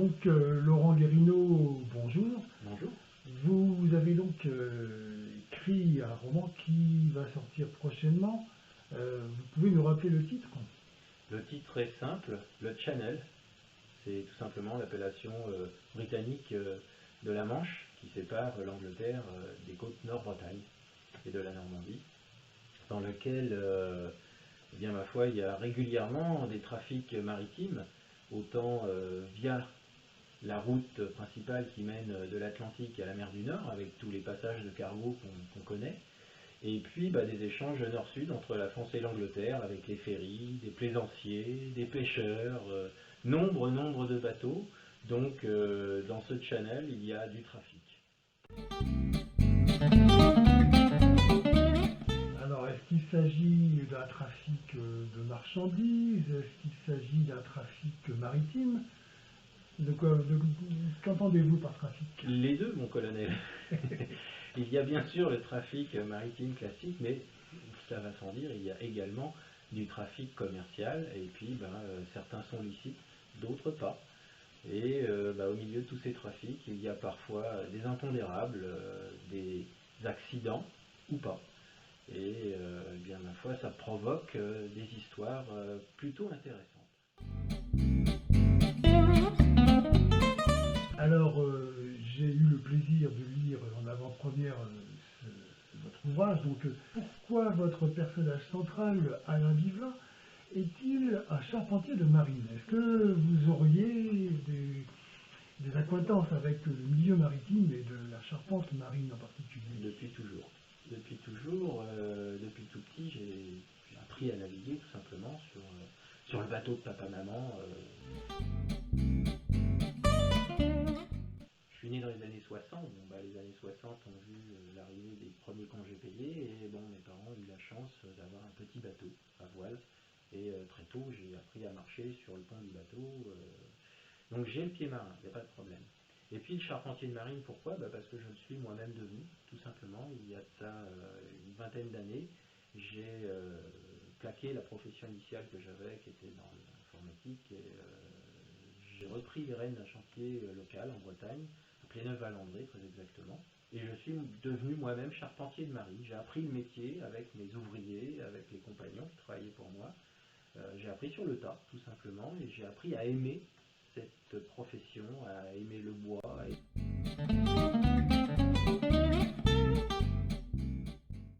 Donc, Laurent Guérino, bonjour. Bonjour. Vous avez donc écrit un roman qui va sortir prochainement. Vous pouvez nous rappeler le titre? Le titre est simple, le Channel. C'est tout simplement l'appellation britannique de la Manche qui sépare l'Angleterre des côtes Nord-Bretagne et de la Normandie, dans lequel, eh bien, ma foi, il y a régulièrement des trafics maritimes, autant via la route principale qui mène de l'Atlantique à la mer du Nord, avec tous les passages de cargo qu'on connaît, et puis des échanges nord-sud entre la France et l'Angleterre, avec les ferries, des plaisanciers, des pêcheurs, nombre de bateaux. Donc dans ce channel, il y a du trafic. Alors, est-ce qu'il s'agit d'un trafic de marchandises? Est-ce qu'il s'agit d'un trafic maritime? Qu'entendez-vous par trafic? Les deux, mon colonel. Il y a bien sûr le trafic maritime classique, mais ça va sans dire, il y a également du trafic commercial, et puis certains sont licites, d'autres pas. Et au milieu de tous ces trafics, il y a parfois des impondérables, des accidents ou pas. Et bien ma foi, ça provoque des histoires plutôt intéressantes. Alors, j'ai eu le plaisir de lire en avant-première votre ouvrage. Donc, pourquoi votre personnage central, Alain Vivlin, est-il un charpentier de marine? Est-ce que vous auriez des accointances avec le milieu maritime et de la charpente marine en particulier? Depuis toujours. Depuis tout petit, j'ai appris à naviguer tout simplement sur le bateau de papa-maman. Je suis né dans les années 60, les années 60 ont vu l'arrivée des premiers congés payés, et mes parents ont eu la chance d'avoir un petit bateau à voile, et très tôt j'ai appris à marcher sur le pont du bateau, donc j'ai le pied marin, il n'y a pas de problème. Et puis le charpentier de marine, pourquoi? Parce que je le suis moi-même devenu, tout simplement. Il y a de ça une vingtaine d'années, j'ai plaqué la profession initiale que j'avais, qui était dans l'informatique, et j'ai repris les rênes d'un chantier local en Bretagne, à Pléneuf-Valandré très exactement, et je suis devenu moi-même charpentier de marine. J'ai appris le métier avec mes ouvriers, avec les compagnons qui travaillaient pour moi. J'ai appris sur le tas, tout simplement, et j'ai appris à aimer cette profession, à aimer le bois, à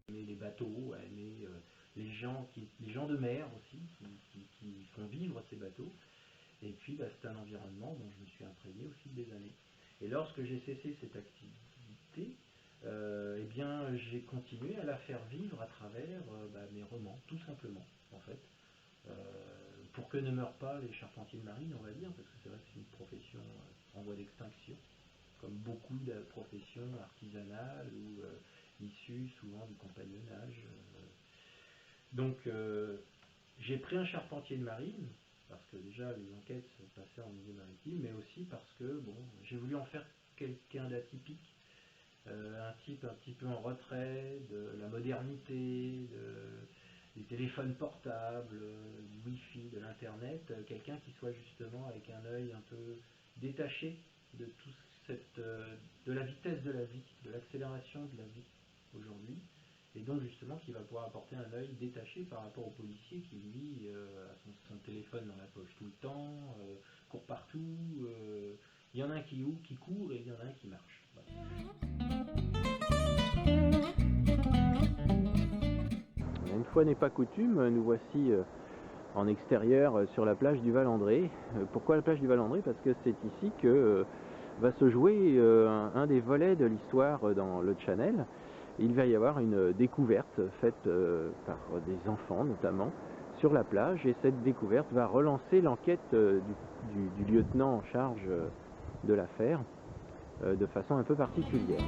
aimer les bateaux, à aimer les gens de mer aussi, qui font vivre ces bateaux. Et puis c'est un environnement dont je me suis imprégné au fil des années. Et lorsque j'ai cessé cette activité, j'ai continué à la faire vivre à travers mes romans, tout simplement, en fait. Pour que ne meurent pas les charpentiers de marine, on va dire, parce que c'est vrai que c'est une profession en voie d'extinction, comme beaucoup de professions artisanales ou issues souvent du compagnonnage. Donc j'ai pris un charpentier de marine, parce que déjà les enquêtes se passaient en milieu maritime, mais aussi parce que j'ai voulu en faire quelqu'un d'atypique, un type un petit peu en retrait de la modernité, des téléphones portables, du Wi-Fi, de l'internet, quelqu'un qui soit justement avec un œil un peu détaché de tout de la vitesse de la vie, de l'accélération de la vie aujourd'hui, et donc justement qui va pouvoir apporter un œil détaché par rapport au policier qui lui a son téléphone dans la poche tout le temps, court partout. Il y en a un qui court et il y en a un qui marche. Voilà. Une fois n'est pas coutume, nous voici en extérieur sur la plage du Valandré. Pourquoi la plage du Valandré? Parce que c'est ici que va se jouer un des volets de l'histoire dans le Channel. Il va y avoir une découverte faite par des enfants notamment sur la plage, et cette découverte va relancer l'enquête du lieutenant en charge de l'affaire de façon un peu particulière.